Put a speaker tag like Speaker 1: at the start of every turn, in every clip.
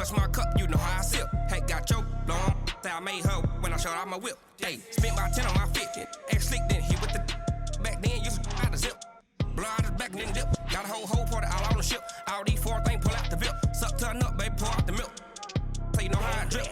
Speaker 1: touch my cup, you know how I sip. Hey, got your long, I made her when I showed out my whip. Hey, spent about 10 on my fit. Ex slick, then he with the back then, used to out the zip. Blow out his back, then dip. Got a whole party all on the ship. All these four things, pull out the VIP. Suck, turn up, baby, pour out the milk. So you know how I drip.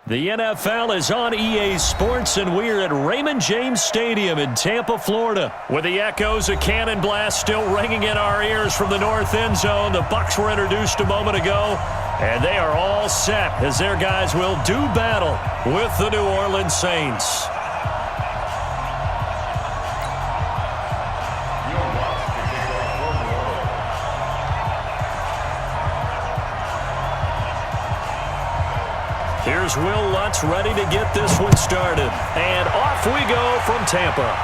Speaker 2: The NFL is on EA Sports, and we're at Raymond James Stadium in Tampa, Florida. With the echoes of Cannon Blast still ringing in our ears from the north end zone, the Bucs were introduced a moment ago, and they are all set as their guys will do battle with the New Orleans Saints. Here's Will Lutz ready to get this one started. And off we go from Tampa.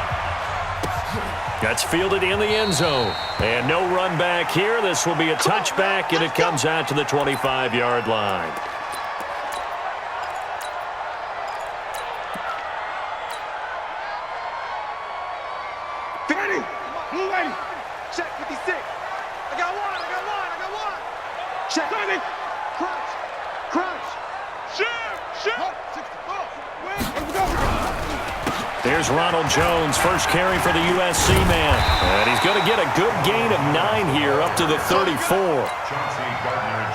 Speaker 2: That's fielded in the end zone. And no run back here. This will be a touchback, and it comes out to the 25-yard line.
Speaker 3: Check 56. I got one. Check. Crunch. Shoot.
Speaker 2: There's Ronald Jones, first carry for the USC man. And he's going to get a good gain of 9 here, up to the 34.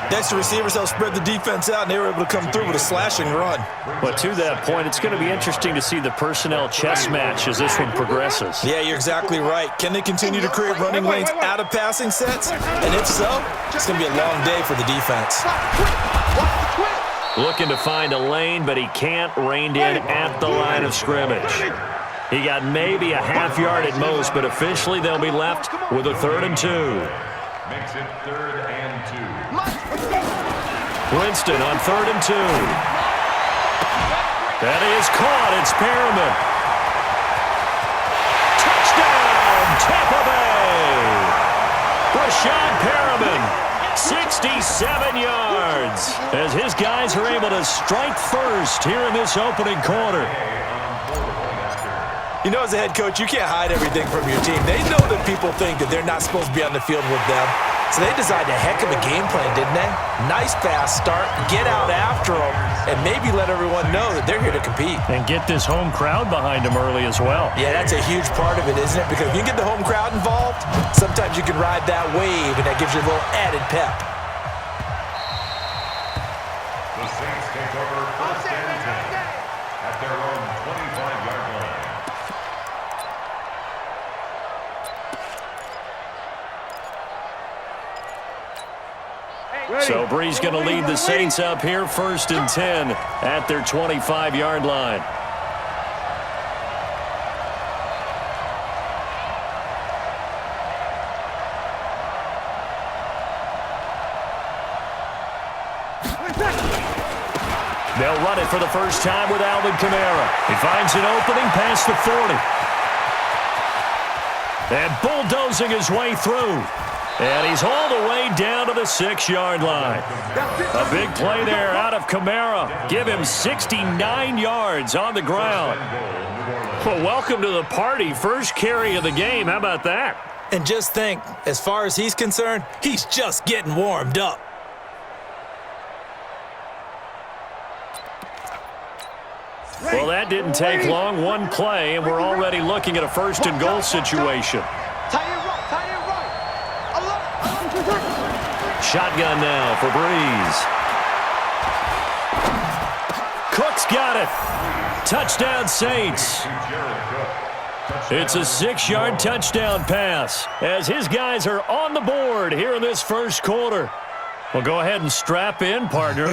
Speaker 4: Next to receivers, they'll spread the defense out, and they were able to come through with a slashing run.
Speaker 2: But to that point, it's going to be interesting to see the personnel chess match as this one progresses.
Speaker 4: Yeah, you're exactly right. Can they continue to create running lanes out of passing sets? And if so, it's going to be a long day for the defense.
Speaker 2: Looking to find a lane, but he can't. Reined in at the line of scrimmage. He got maybe a half yard at most, but officially they'll be left with a 3rd and 2.
Speaker 5: Makes it 3rd and 2.
Speaker 2: Winston on 3rd and 2. That is caught. It's Perriman. Touchdown, Tampa Bay. Rashad Perriman. 67 yards as his guys are able to strike first here in this opening quarter.
Speaker 4: You know, as a head coach, you can't hide everything from your team. They know that people think that they're not supposed to be on the field with them. So they designed a heck of a game plan, didn't they? Nice fast start, get out after them, and maybe let everyone know that they're here to compete.
Speaker 2: And get this home crowd behind them early as well.
Speaker 4: Yeah, that's a huge part of it, isn't it? Because if you get the home crowd involved, sometimes you can ride that wave, and that gives you a little added pep.
Speaker 5: The Saints take over 1st and 10 at their own 25-yard line.
Speaker 2: So Bree's going to lead the Saints up here 1st and 10 at their 25-yard line. They'll run it for the first time with Alvin Kamara. He finds an opening past the 40. And bulldozing his way through. And he's all the way down to the 6-yard line. A big play there out of Kamara. Give him 69 yards on the ground. Well, welcome to the party. First carry of the game. How about that?
Speaker 4: And just think, as far as he's concerned, he's just getting warmed up.
Speaker 2: Well, that didn't take long. One play, and we're already looking at a 1st and goal situation. Shotgun now for Breeze. Cook's got it. Touchdown, Saints. It's a 6-yard touchdown pass as his guys are on the board here in this first quarter. Well, go ahead and strap in, partner.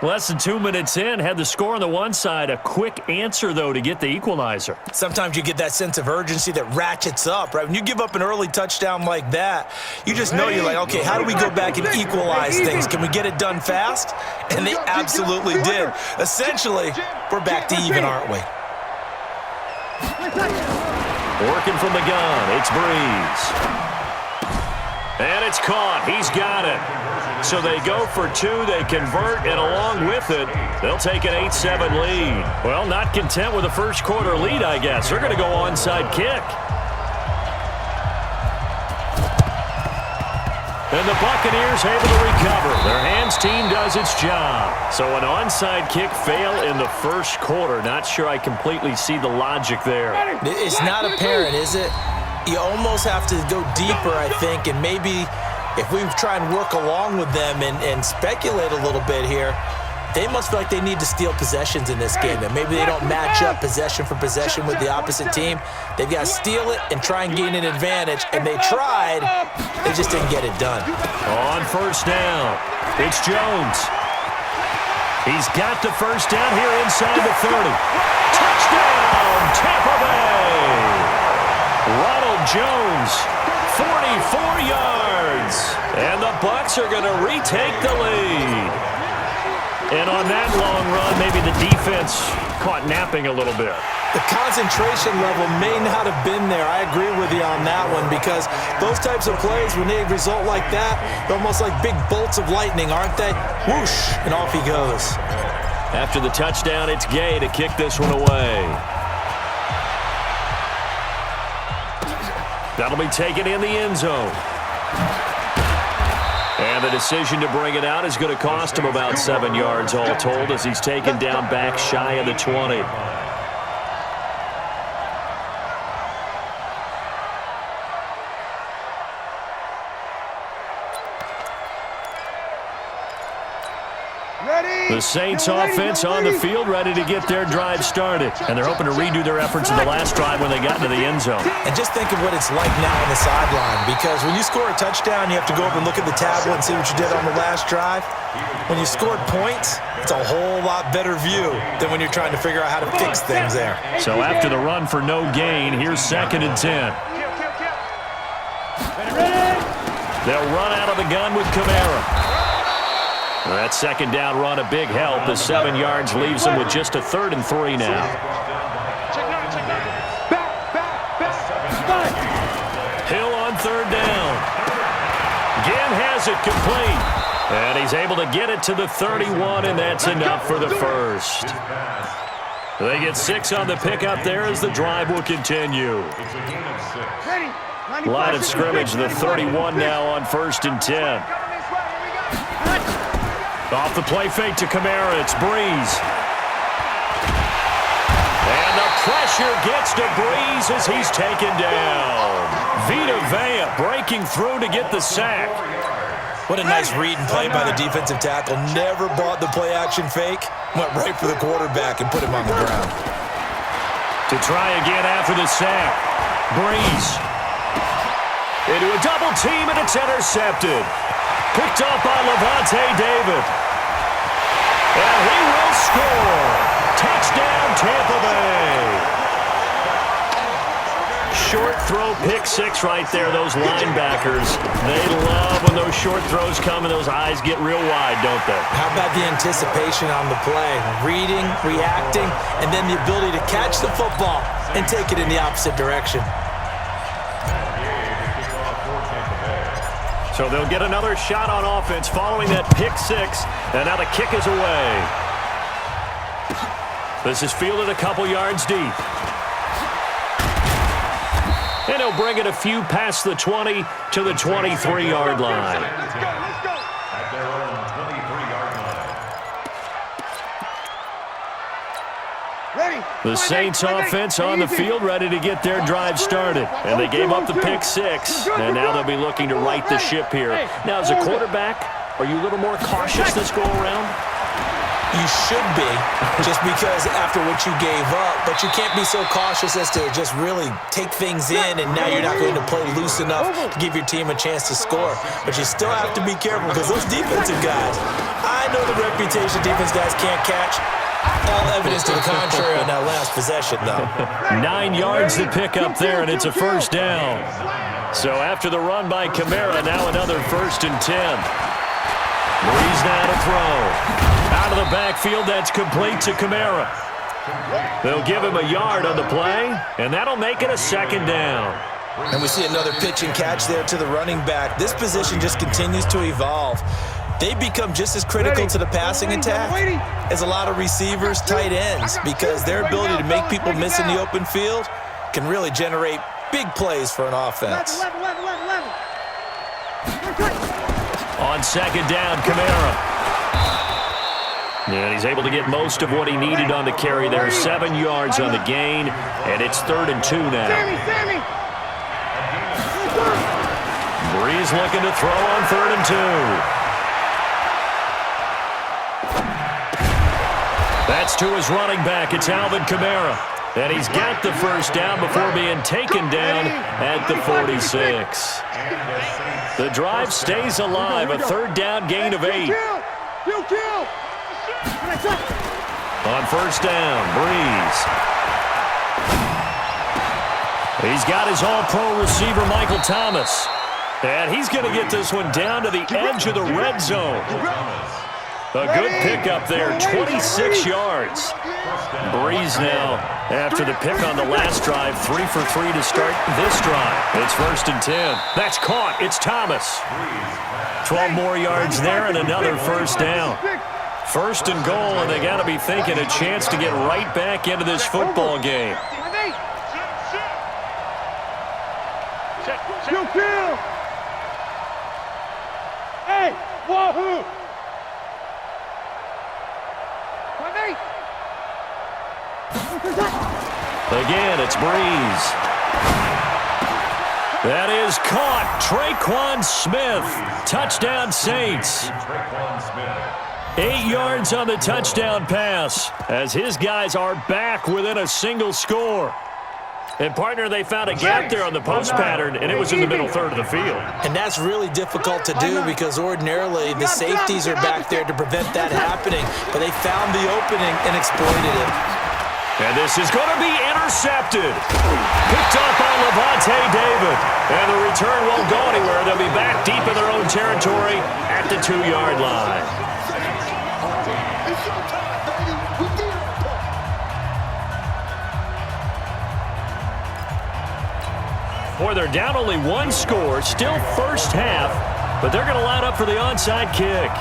Speaker 2: Less than 2 minutes in, had the score on the one side. A quick answer, though, to get the equalizer.
Speaker 4: Sometimes you get that sense of urgency that ratchets up, right? When you give up an early touchdown like that, you just know you're like, okay, how do we go back and equalize things? Can we get it done fast? And they absolutely did. Essentially, we're back to even, aren't we? Working
Speaker 2: from the gun, it's Breeze. And it's It's caught. He's got it. So they go for two, they convert, and along with it, they'll take an 8-7 lead. Well, not content with a first quarter lead, I guess. They're going to go onside kick. And the Buccaneers able to recover. Their hands team does its job. So an onside kick fail in the first quarter. Not sure I completely see the logic there.
Speaker 4: It's not apparent, is it? You almost have to go deeper, I think, and maybe if we try and work along with them and speculate a little bit here, they must feel like they need to steal possessions in this game, and maybe they don't match up possession for possession with the opposite team. They've got to steal it and try and gain an advantage, and they tried. They just didn't get it done.
Speaker 2: On first down, it's Jones. He's got the first down here inside the 30. Touchdown, Tampa Bay! Ronald Jones, 44 yards. And the Bucs are going to retake the lead. And on that long run, maybe the defense caught napping a little bit.
Speaker 4: The concentration level may not have been there. I agree with you on that one, because those types of plays, when they result like that, they're almost like big bolts of lightning, aren't they? Whoosh, and off he goes.
Speaker 2: After the touchdown, it's Gay to kick this one away. That'll be taken in the end zone. And the decision to bring it out is going to cost him about 7 yards all told, as he's taken down back shy of the 20. The Saints offense on the field, ready to get their drive started. And they're hoping to redo their efforts in the last drive when they got into the end zone.
Speaker 4: And just think of what it's like now on the sideline, because when you score a touchdown, you have to go over and look at the tablet and see what you did on the last drive. When you scored points, it's a whole lot better view than when you're trying to figure out how to fix things there.
Speaker 2: So after the run for no gain, here's 2nd and 10. They'll run out of the gun with Kamara. That second down run, a big help. The 7 yards leaves them with just a 3rd and 3 now. Hill on 3rd down. Ginn has it complete. And he's able to get it to the 31, and that's enough for the first. They get 6 on the pickup there as the drive will continue. Line of scrimmage, the 31 now on 1st and 10. Off the play fake to Kamara, it's Breeze. And the pressure gets to Breeze as he's taken down. Vita Vea breaking through to get the sack.
Speaker 4: What a nice read and play by the defensive tackle. Never bought the play-action fake. Went right for the quarterback and put him on the ground.
Speaker 2: To try again after the sack. Breeze. Into a double team, and it's intercepted. Picked off by Levante David. And he will score. Touchdown, Tampa Bay. Short throw, pick 6 right there. Those linebackers, they love when those short throws come and those eyes get real wide, don't they?
Speaker 4: How about the anticipation on the play? Reading, reacting, and then the ability to catch the football and take it in the opposite direction.
Speaker 2: So they'll get another shot on offense following that pick 6, and now the kick is away. This is fielded a couple yards deep. And he'll bring it a few past the 20 to the 23-yard line.
Speaker 5: Let's go. At their own 23-yard line.
Speaker 2: The Saints offense on the field, ready to get their drive started. And they gave up the pick 6, and now they'll be looking to right the ship here. Now, as a quarterback, are you a little more cautious this go-around?
Speaker 4: You should be, just because after what you gave up, but you can't be so cautious as to just really take things in, and now you're not going to play loose enough to give your team a chance to score. But you still have to be careful, because those defensive guys, I know the reputation defense guys can't catch. All evidence to the contrary on that last possession, though.
Speaker 2: 9 yards to pick up there, and it's a first down. So after the run by Kamara, now another 1st and 10. Breeze now to throw. Out of the backfield, that's complete to Kamara. They'll give him a yard on the play, and that'll make it a 2nd down.
Speaker 4: And we see another pitch and catch there to the running back. This position just continues to evolve. They become just as critical to the passing attack as a lot of receivers, tight ends, because their ability to make people miss in the open field can really generate big plays for an offense.
Speaker 2: On second down, Kamara. And he's able to get most of what he needed on the carry there. 7 yards on the gain, and it's 3rd and 2 now. Breeze looking to throw on 3rd and 2. That's to his running back. It's Alvin Kamara. And he's got the first down before being taken down at the 46. The drive stays alive. A 3rd down gain of 8. On first down, Breeze. He's got his all-pro receiver, Michael Thomas. And he's going to get this one down to the edge of the red zone. A good pickup there, 26 yards. Breeze now, after the pick on the last drive, 3 for 3 to start this drive. It's 1st and 10. That's caught. It's Thomas. 12 more yards there and another first down. 1st and goal, and they got to be thinking a chance to get right back into this football game.
Speaker 3: Hey, wahoo!
Speaker 2: Again, it's Breeze. That is caught. Traquan Smith. Touchdown, Saints. 8 yards on the touchdown pass as his guys are back within a single score. And, partner, they found a gap there on the post pattern, and it was in the middle third of the field.
Speaker 4: And that's really difficult to do because ordinarily the safeties are back there to prevent that happening, but they found the opening and exploited it.
Speaker 2: And this is going to be intercepted. Picked up by Levante David. And the return won't go anywhere. They'll be back deep in their own territory at the 2-yard line. Boy, they're down only 1 score, still first half, but they're going to line up for the onside kick.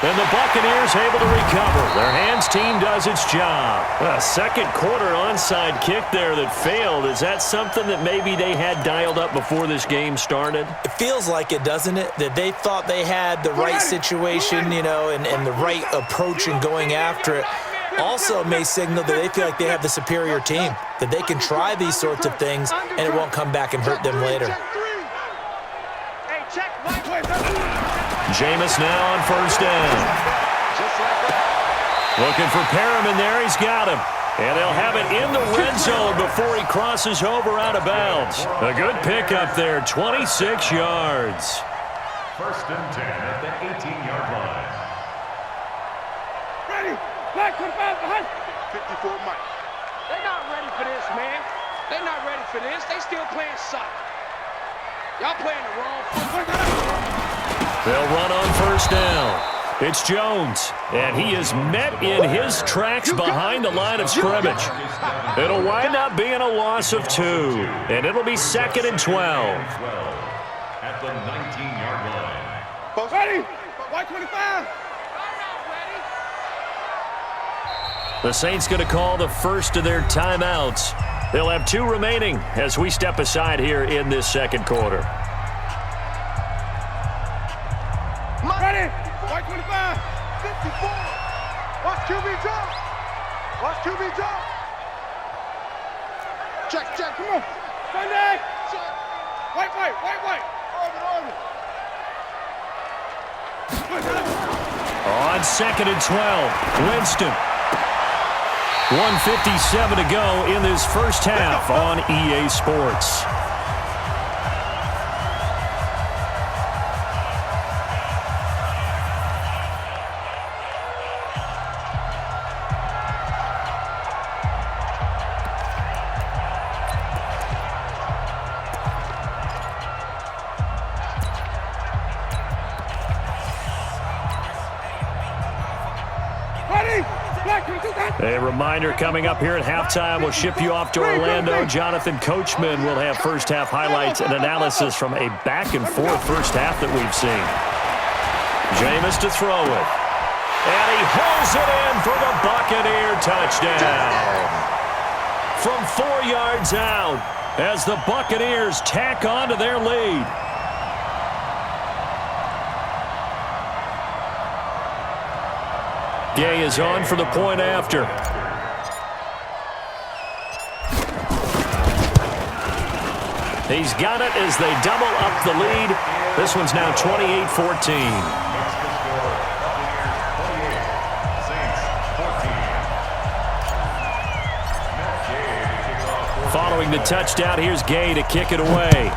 Speaker 2: And the Buccaneers able to recover. Their hands team does its job. A second quarter onside kick there that failed. Is that something that maybe they had dialed up before this game started?
Speaker 4: It feels like it, doesn't it? That they thought they had the right situation, you know, and the right approach in going after it. Also may signal that they feel like they have the superior team, that they can try these sorts of things and it won't come back and hurt them later.
Speaker 2: Jameis now on first down. Looking for Perriman there. He's got him. And they'll have it in the red zone before he crosses over out of bounds. A good pickup there, 26 yards.
Speaker 5: 1st and 10 at the 18-yard line.
Speaker 3: Ready? Black 25 behind. 54 Mike. They're not ready for this, man. They're not ready for this. They still playing soccer. Y'all playing the wrong football.
Speaker 2: They'll run on first down. It's Jones, and he is met in his tracks behind the line of scrimmage. It'll wind up being a loss of 2, and it'll be 2nd and 12.
Speaker 5: At the 19-yard line.
Speaker 3: Folks ready? White 25.
Speaker 2: The Saints going to call the first of their timeouts. They'll have 2 remaining as we step aside here in this second quarter.
Speaker 3: Ready? White 25. 54. Watch QB drop. Watch QB drop. Check, come on. Sunday. Check. White.
Speaker 2: On 2nd and 12, Winston. 1:57 to go in this first half on EA Sports.
Speaker 3: Ready? Black 22.
Speaker 2: A reminder coming up here at halftime. We'll ship you off to Orlando. Jonathan Coachman will have first-half highlights and analysis from a back-and-forth first half that we've seen. Jameis to throw it. And he hauls it in for the Buccaneer touchdown. From 4 yards out as the Buccaneers tack on to their lead. Gay is on for the point after. He's got it as they double up the lead. This one's now 28-14. Following the touchdown, here's Gay to kick it away.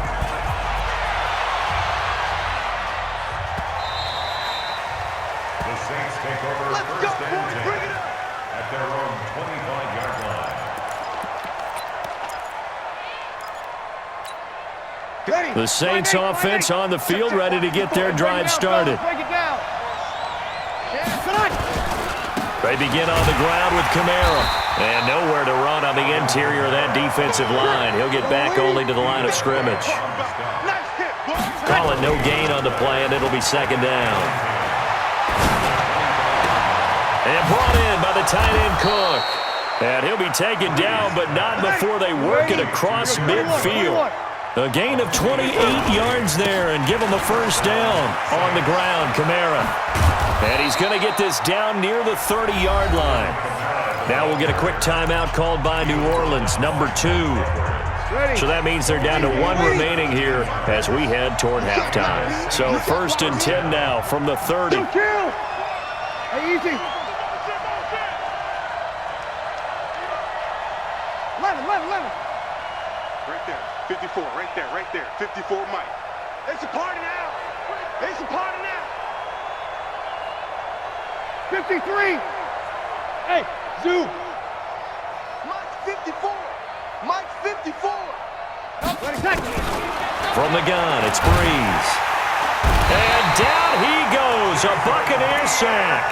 Speaker 5: The Saints take over first and 10 at their own 25-yard line.
Speaker 2: The Saints offense on the field, ready to get their drive started. They begin on the ground with Kamara. And nowhere to run on the interior of that defensive line. He'll get back only to the line of scrimmage. Call it no gain on the play, and it'll be second down. And brought in by the tight end Cook. And he'll be taken down, but not before they work it across midfield. A gain of 28 yards there and give him a first down on the ground, Kamara. And he's going to get this down near the 30-yard line. Now we'll get a quick timeout called by New Orleans, number 2. So that means they're down to 1 remaining here as we head toward halftime. So first and 10 now from the 30.
Speaker 3: Hey, easy. Let him. Right there, 54, right there. 54, Mike. It's a party now. 53. Hey, Zoo. Mike 54.
Speaker 2: From the gun, it's Breeze. And down he goes, a Buccaneer sack.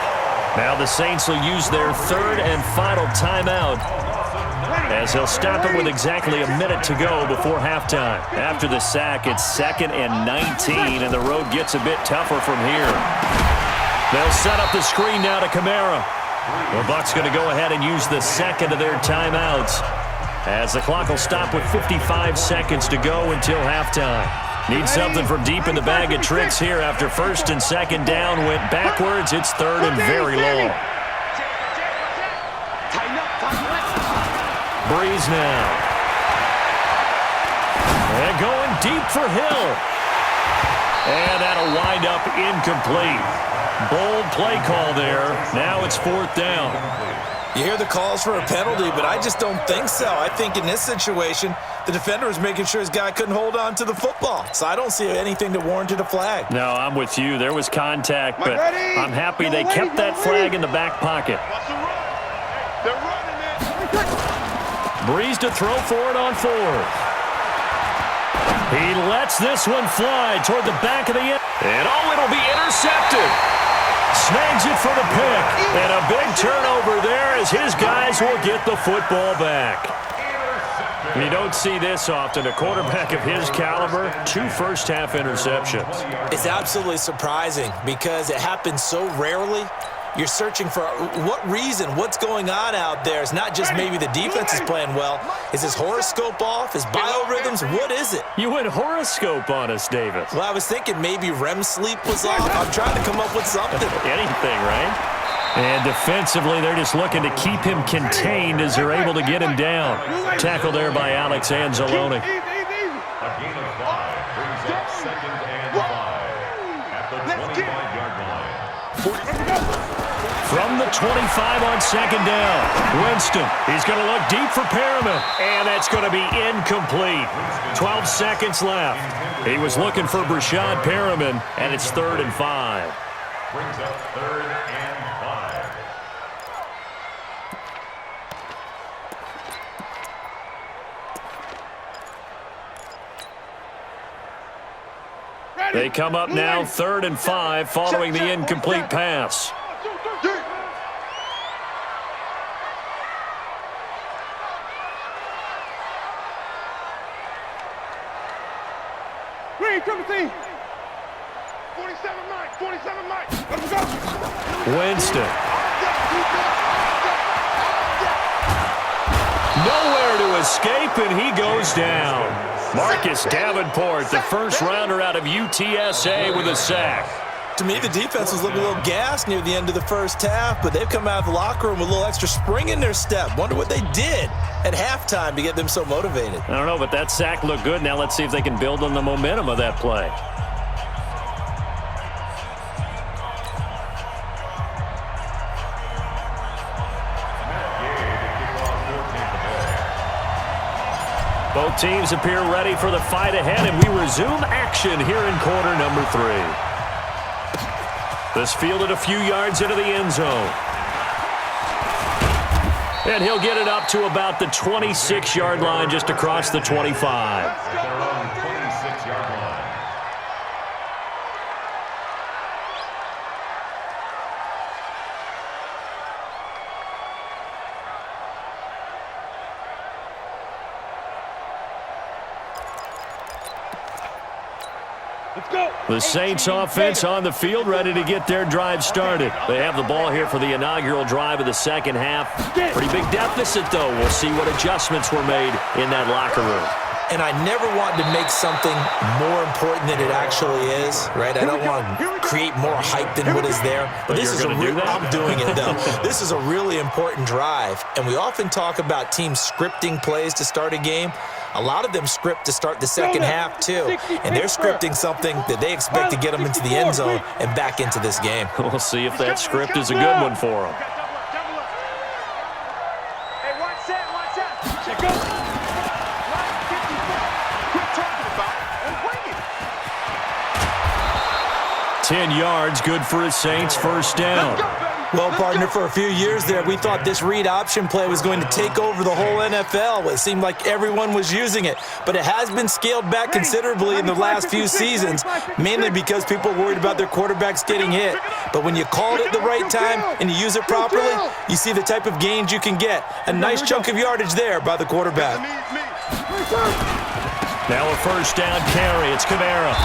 Speaker 2: Now the Saints will use their third and final timeout as they'll stop it with exactly a minute to go before halftime. After the sack, it's 2nd and 19, and the road gets a bit tougher from here. They'll set up the screen now to Kamara. The Bucs going to go ahead and use the second of their timeouts as the clock will stop with 55 seconds to go until halftime. Need something from deep in the bag of tricks here after first and second down went backwards. It's third and very long. Breeze now. And going deep for Hill. And that'll wind up incomplete. Bold play call there. Now it's 4th down.
Speaker 4: You hear the calls for a penalty, but I just don't think so. I think in this situation, the defender was making sure his guy couldn't hold on to the football. So I don't see anything that warranted a flag.
Speaker 2: No, I'm with you. There was contact, but I'm happy they kept that flag in the back pocket.
Speaker 3: They're running it.
Speaker 2: Breeze to throw for it on 4th. He lets this one fly toward the back of the end. And it'll be intercepted. Snags it for the pick. And a big turnover there as his guys will get the football back. You don't see this often. A quarterback of his caliber, 2 first-half interceptions.
Speaker 4: It's absolutely surprising because it happens so rarely. You're searching for what reason, what's going on out there. It's not just maybe the defense is playing well. Is his horoscope off? His biorhythms? What is it?
Speaker 2: You went horoscope on us, Davis.
Speaker 4: Well, I was thinking maybe REM sleep was off. I'm trying to come up with something.
Speaker 2: Anything, right? And defensively, they're just looking to keep him contained as they're able to get him down. Tackle there by Alex Anzalone.
Speaker 5: A gain of 5 brings up 2nd and 5 at the 25-yard line.
Speaker 2: From the 25 on 2nd down, Winston, he's going to look deep for Perriman, and that's going to be incomplete. 12 seconds left. He was looking for Brashad Perriman, and it's 3rd and 5.
Speaker 5: Brings up 3rd and 5.
Speaker 2: They come up now 3rd and 5 following the incomplete pass.
Speaker 3: Green, Timothy. 47 Mike, 47 Mike. Let's go.
Speaker 2: Winston. Nowhere to escape, and he goes down. Marcus Davenport, the first rounder out of UTSA with a sack.
Speaker 4: To me, the defense was looking a little gassed near the end of the first half, but they've come out of the locker room with a little extra spring in their step. Wonder what they did at halftime to get them so motivated.
Speaker 2: I don't know, but that sack looked good. Now let's see if they can build on the momentum of that play. Both teams appear ready for the fight ahead, and we resume action here in quarter number 3. This fielded a few yards into the end zone. And he'll get it up to about the 26-yard line, just across the 25.
Speaker 5: They're on the 26-yard line.
Speaker 2: The Saints offense on the field, ready to get their drive started. They have the ball here for the inaugural drive of the second half. Pretty big deficit, though. We'll see what adjustments were made in that locker room.
Speaker 4: And I never want to make something more important than it actually is, right? I don't want to create more hype than what is there. But this is a real, I'm doing it, though. This is a really important drive. And we often talk about teams scripting plays to start a game. A lot of them script to start the second half, too. And they're scripting something that they expect to get them into the end zone and back into this game.
Speaker 2: We'll see if that script is a good one for them.
Speaker 3: Hey, watch that, watch that. Check out.
Speaker 2: 10 yards, good for a Saints first down.
Speaker 4: Well, partner, for a few years there, we thought this read option play was going to take over the whole NFL. It seemed like everyone was using it, but it has been scaled back considerably in the last few seasons, mainly because people are worried about their quarterbacks getting hit. But when you call it at the right time and you use it properly, you see the type of gains you can get. A nice chunk of yardage there by the quarterback.
Speaker 2: Now a first down carry. It's Kamara.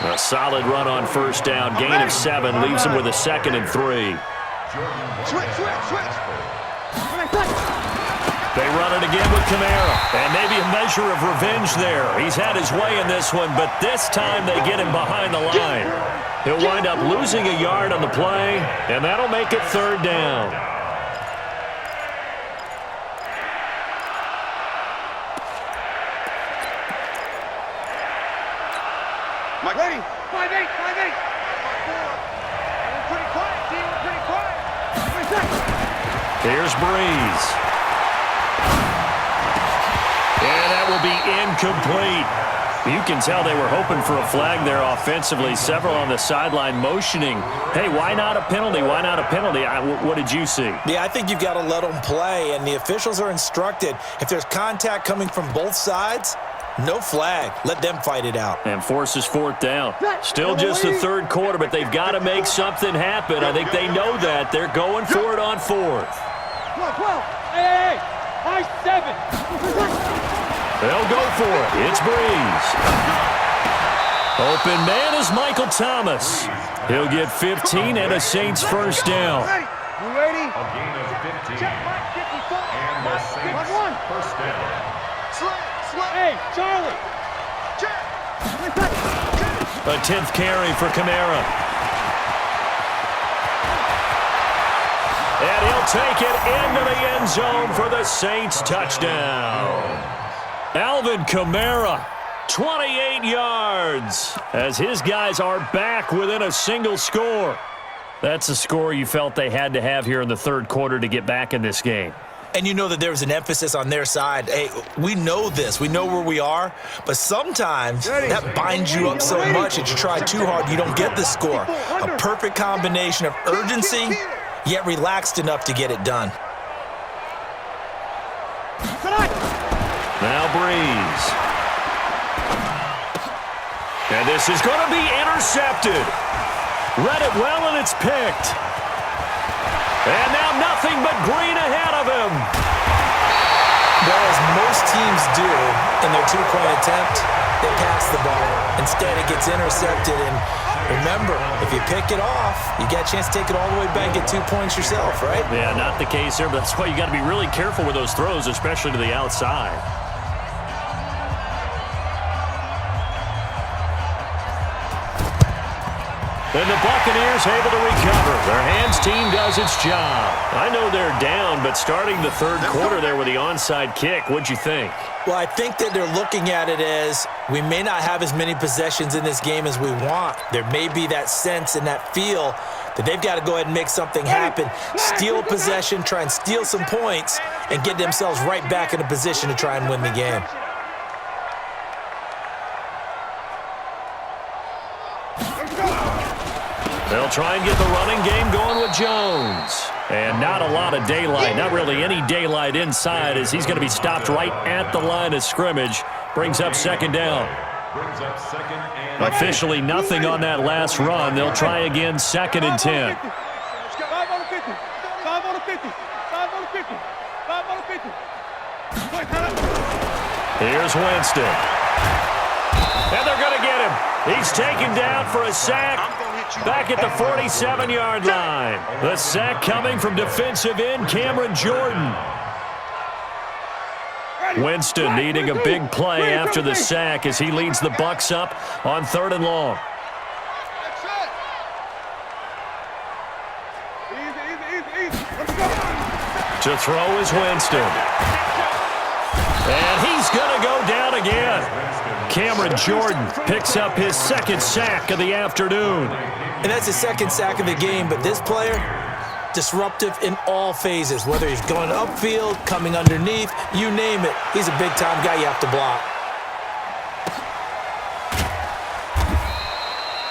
Speaker 2: A solid run on first down. Gain of 7 leaves him with a 2nd and 3.
Speaker 3: Switch.
Speaker 2: They run it again with Kamara. And maybe a measure of revenge there. He's had his way in this one, but this time they get him behind the line. He'll wind up losing a yard on the play, and that'll make it 3rd down.
Speaker 3: Mike, ready? 5-8. We're pretty quiet, team. We're pretty quiet.
Speaker 2: Here's Breeze. And that will be incomplete. You can tell they were hoping for a flag there offensively. Several on the sideline motioning, hey, why not a penalty? Why not a penalty? What did you see?
Speaker 4: Yeah, I think you've got to let them play, and the officials are instructed. If there's contact coming from both sides, no flag. Let them fight it out.
Speaker 2: And forces 4th down. Still just the 3rd quarter, but they've got to make something happen. I think they know that. They're going for it on 4th.
Speaker 3: 12. Hey. High 7.
Speaker 2: They'll go for it. It's Breeze. Open man is Michael Thomas. He'll get 15 and a Saints first down.
Speaker 3: You ready?
Speaker 5: A gain of 15.
Speaker 3: Check Mike 54.
Speaker 5: And the Saints first down.
Speaker 3: Hey, Charlie.
Speaker 2: A 10th carry for Kamara. And he'll take it into the end zone for the Saints touchdown. Alvin Kamara, 28 yards, as his guys are back within a single score. That's a score you felt they had to have here in the 3rd quarter to get back in this game.
Speaker 4: And you know that there's an emphasis on their side. Hey, we know this. We know where we are. But sometimes that binds you up so much that you try too hard, you don't get the score. A perfect combination of urgency, yet relaxed enough to get it done.
Speaker 2: Now Breeze. And this is going to be intercepted. Read it well, and it's picked. And now nothing but green ahead of him.
Speaker 4: Well, as most teams do in their 2-point attempt, they pass the ball. Instead, it gets intercepted. And remember, if you pick it off, you get a chance to take it all the way back, get 2 points yourself, right?
Speaker 2: Yeah, not the case there, but that's why you got to be really careful with those throws, especially to the outside. And the Buccaneers able to recover. Their hands team does its job. I know they're down, but starting the third quarter there with the onside kick, what'd you think?
Speaker 4: Well, I think that they're looking at it as we may not have as many possessions in this game as we want. There may be that sense and that feel that they've got to go ahead and make something happen. Steal possession, try and steal some points, and get themselves right back in a position to try and win the game.
Speaker 2: They'll try and get the running game going with Jones. And not a lot of daylight, not really any daylight inside, as he's going to be stopped right at the line of scrimmage. Brings up second down. Officially nothing on that last run. They'll try again, 2nd and 10.
Speaker 3: 5 on the 50. 5 on the 50. 5 on the 50. 5 on the 50.
Speaker 2: Here's Winston. And they're going to get him. He's taken down for a sack back at the 47-yard line. The sack coming from defensive end Cameron Jordan. Winston needing a big play after the sack as he leads the Bucs up on 3rd and long. To throw is Winston. And he's going to go down again. Cameron Jordan picks up his 2nd sack of the afternoon.
Speaker 4: And that's his 2nd sack of the game, but this player, disruptive in all phases, whether he's going upfield, coming underneath, you name it. He's a big-time guy you have to block.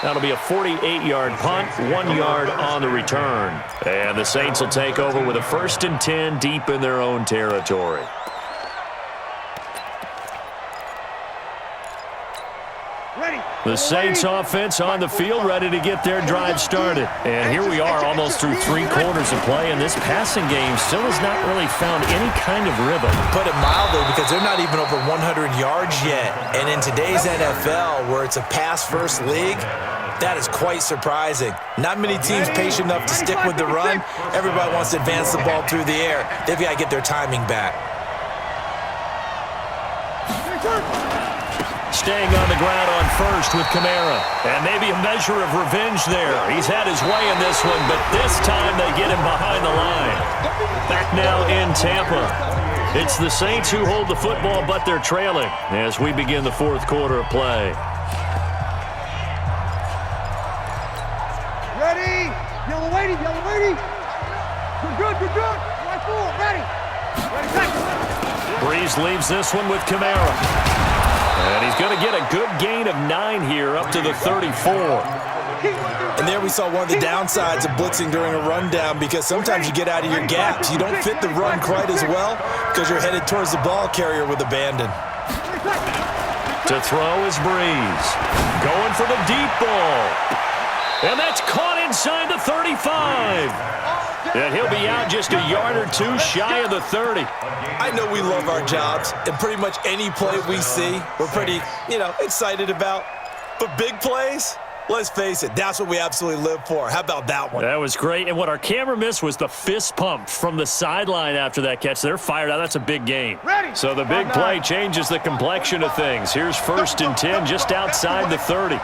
Speaker 2: That'll be a 48-yard punt, 1 yard on the return. And the Saints will take over with a 1st and 10 deep in their own territory. The Saints offense on the field, ready to get their drive started. And here we are almost through 3 quarters of play, and this passing game still has not really found any kind of rhythm.
Speaker 4: Put it mildly, because they're not even over 100 yards yet. And in today's NFL, where it's a pass-first league, that is quite surprising. Not many teams patient enough to stick with the run. Everybody wants to advance the ball through the air. They've got to get their timing back.
Speaker 2: Staying on the ground on 1st with Kamara. And maybe a measure of revenge there. He's had his way in this one, but this time they get him behind the line. Back now in Tampa. It's the Saints who hold the football, but they're trailing as we begin the 4th quarter of play.
Speaker 3: Ready? Yellow lady, yellow lady. Good, good, good. Right forward, ready. Ready, back.
Speaker 2: Breeze leaves this one with Kamara. And he's going to get a good gain of 9 here up to the 34.
Speaker 4: And there we saw one of the downsides of blitzing during a rundown, because sometimes you get out of your gaps. You don't fit the run quite as well because you're headed towards the ball carrier with abandon.
Speaker 2: To throw is Breeze. Going for the deep ball. And that's caught inside the 35. And he'll be out just a yard or 2 shy of the 30.
Speaker 4: I know we love our jobs, and pretty much any play we see, we're pretty, excited about. But big plays, let's face it, that's what we absolutely live for. How about that one?
Speaker 2: That was great. And what our camera missed was the fist pump from the sideline after that catch. They're fired out. That's a big gain. So the big play changes the complexion of things. Here's 1st and 10 just outside the 30.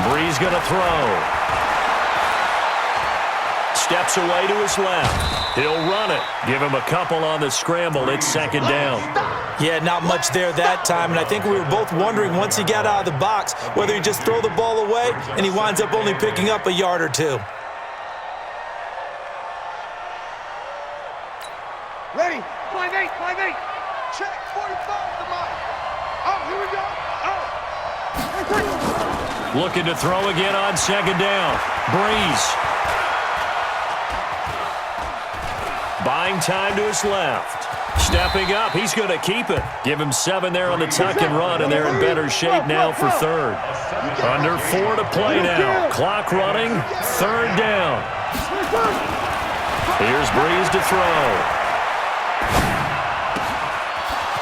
Speaker 2: Breeze going to throw. Steps away to his left. He'll run it. Give him a couple on the scramble. It's 2nd down.
Speaker 4: Yeah, not much there that time, and I think we were both wondering once he got out of the box whether he just throw the ball away and he winds up only picking up a yard or 2.
Speaker 3: Ready? 5-8, 5-8. Check, 45 to mine. Oh, here we go. Oh.
Speaker 2: Looking to throw again on 2nd down. Breeze. Buying time to his left. Stepping up. He's going to keep it. Give him 7 there on the tuck and run, and they're in better shape now for 3rd. Under 4 to play now. Clock running. 3rd down. Here's Breeze to throw.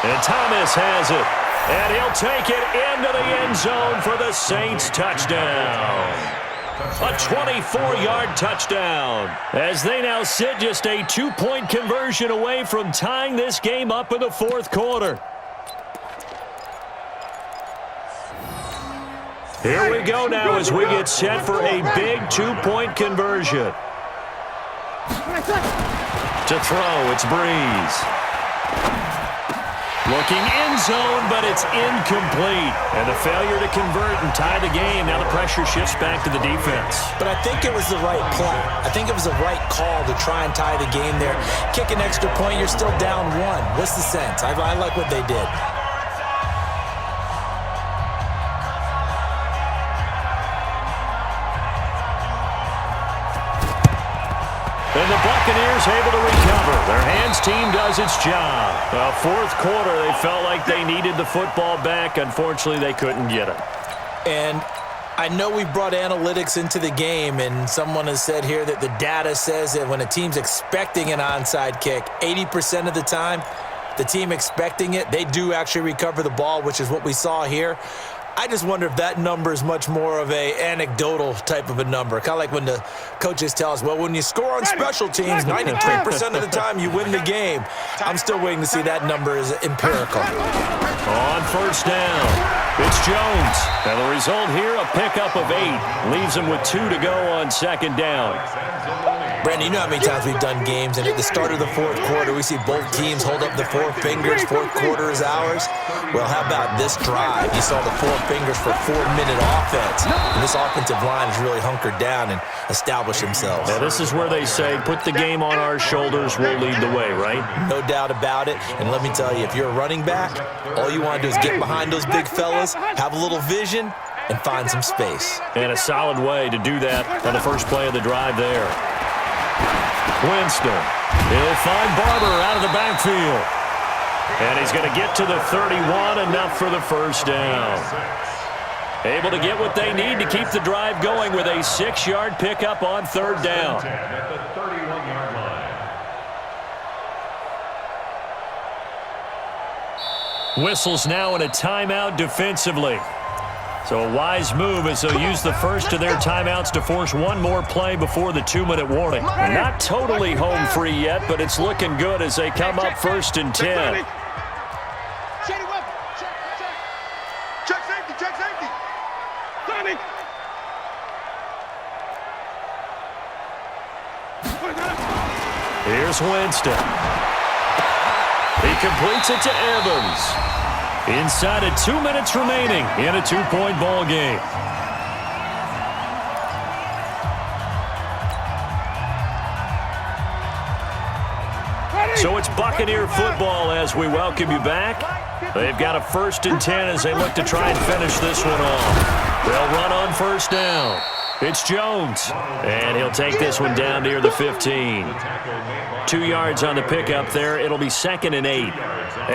Speaker 2: And Thomas has it. And he'll take it into the end zone for the Saints touchdown. A 24-yard touchdown. As they now sit just a 2-point conversion away from tying this game up in the 4th quarter. Here we go now as we get set for a big 2-point conversion. To throw, it's Breeze. Looking end zone, but it's incomplete. And a failure to convert and tie the game. Now the pressure shifts back to the defense.
Speaker 4: But I think it was the right play. I think it was the right call to try and tie the game there. Kick an extra point, you're still down 1. What's the sense? I like what they did.
Speaker 2: And the Buccaneers able to recover. Their hands team does its job. 4th quarter, they felt like they needed the football back. Unfortunately, they couldn't get it.
Speaker 4: And I know we brought analytics into the game, and someone has said here that the data says that when a team's expecting an onside kick, 80% of the time, the team expecting it, they do actually recover the ball, which is what we saw here. I just wonder if that number is much more of a anecdotal type of a number. Kind of like when the coaches tell us, well, when you score on special teams, 93% of the time you win the game. I'm still waiting to see that number is empirical.
Speaker 2: On 1st down, it's Jones. And the result here, a pickup of 8. Leaves him with 2 to go on 2nd down.
Speaker 4: Brandon, you know how many times we've done games, and at the start of the 4th quarter, we see both teams hold up the 4 fingers, 4th quarter is ours. Well, how about this drive? You saw the 4 fingers for 4-minute offense. And this offensive line has really hunkered down and established themselves.
Speaker 2: Yeah, this is where they say, put the game on our shoulders, we'll lead the way, right?
Speaker 4: No doubt about it. And let me tell you, if you're a running back, all you want to do is get behind those big fellas, have a little vision, and find some space.
Speaker 2: And a solid way to do that on the first play of the drive there. Winston. He'll find Barber out of the backfield. And he's going to get to the 31, enough for the 1st down. Able to get what they need to keep the drive going with a 6-yard pickup on 3rd down.
Speaker 5: At the 31-yard line.
Speaker 2: Whistles now in a timeout defensively. So a wise move as they'll use the first of their timeouts to force one more play before the 2-minute warning. Not totally home free yet, but it's looking good as they come up 1st and 10.
Speaker 3: Check safety.
Speaker 2: Here's Winston. He completes it to Evans. Inside of 2 minutes remaining in a 2-point ball game. So it's Buccaneer football as we welcome you back. They've got a 1st and 10 as they look to try and finish this one off. They'll run on 1st down. It's Jones, and he'll take this one down near the 15. 2 yards on the pickup there. It'll be 2nd and 8.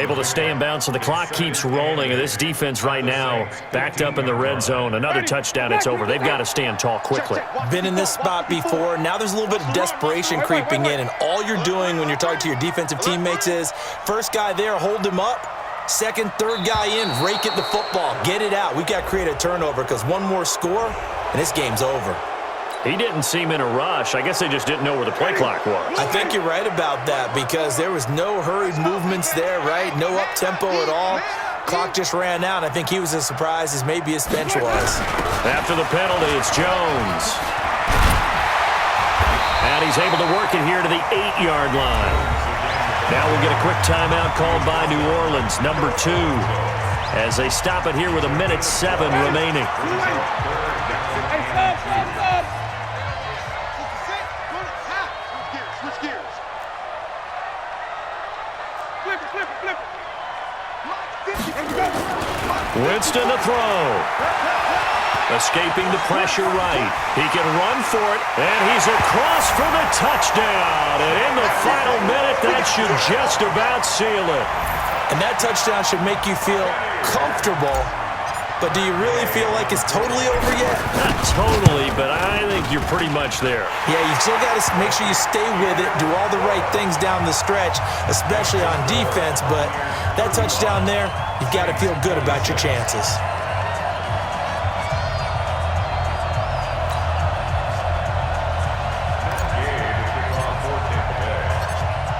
Speaker 2: Able to stay in bounds, so the clock keeps rolling. And this defense right now backed up in the red zone. Another touchdown, it's over. They've got to stand tall quickly.
Speaker 4: Been in this spot before. Now there's a little bit of desperation creeping in, and all you're doing when you're talking to your defensive teammates is first guy there, hold him up. 2nd, 3rd guy in, rake at the football. Get it out. We've got to create a turnover because one more score, and this game's over.
Speaker 2: He didn't seem in a rush. I guess they just didn't know where the play clock was.
Speaker 4: I think you're right about that because there was no hurried movements there, right? No up-tempo at all. Clock just ran out. I think he was as surprised as maybe his bench was.
Speaker 2: After the penalty, it's Jones. And he's able to work it here to the 8-yard line. Now we'll get a quick timeout called by New Orleans, number 2, as they stop it here with 1:07 remaining.
Speaker 3: Switch gears. Flip it.
Speaker 2: Winston to throw. Escaping the pressure right. He can run for it, and he's across for the touchdown. And in the final minute, that should just about seal it.
Speaker 4: And that touchdown should make you feel comfortable But do you really feel like it's totally over yet?
Speaker 2: Not totally, but I think you're pretty much there.
Speaker 4: Yeah, you still got to make sure you stay with it, do all the right things down the stretch, especially on defense. But that touchdown there, you've got to feel good about your chances.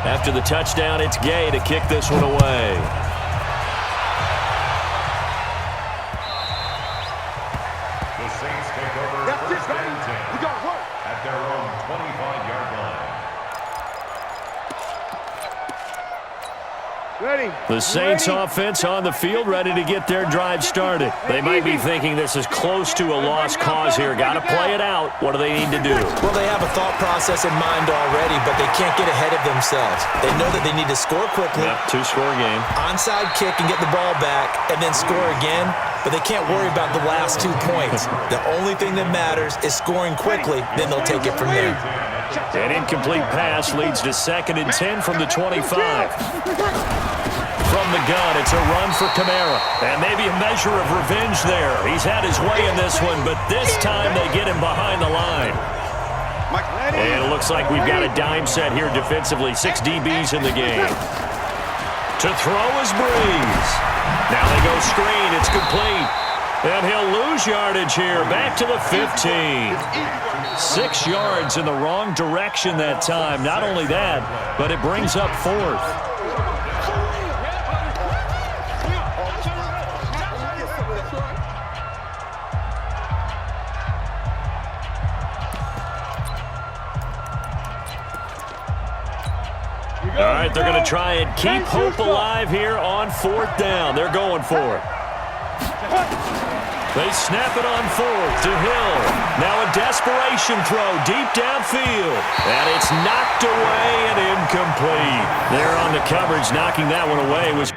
Speaker 2: After the touchdown, it's Gay to kick this one away.
Speaker 5: The Saints take over first and 10.
Speaker 3: We got work.
Speaker 5: At their own 25-yard line.
Speaker 3: Ready.
Speaker 2: The Saints offense on the field, ready to get their drive started. They might be thinking this is close to a lost cause here. Got to play it out. What do they need to do?
Speaker 4: Well, they have a thought process in mind already, but they can't get ahead of themselves. They know that they need to score quickly.
Speaker 2: Yep, two-score game.
Speaker 4: Onside kick and get the ball back, and then score again. But they can't worry about the last 2 points. The only thing that matters is scoring quickly. Then they'll take it from there.
Speaker 2: An incomplete pass leads to 2nd and 10 from the 25. From the gun, it's a run for Kamara. And maybe a measure of revenge there. He's had his way in this one, but this time they get him behind the line. And it looks like we've got a dime set here defensively. 6 DBs in the game. To throw is Breeze. Now they go screen. It's complete. And he'll lose yardage here. Back to the 15. 6 yards in the wrong direction that time. Not only that, but it brings up 4th. All right, they're going to try and keep hope alive here on 4th down. They're going for it. They snap it on 4th to Hill. Now a desperation throw deep downfield. And it's knocked away and incomplete. There on the coverage, knocking that one away was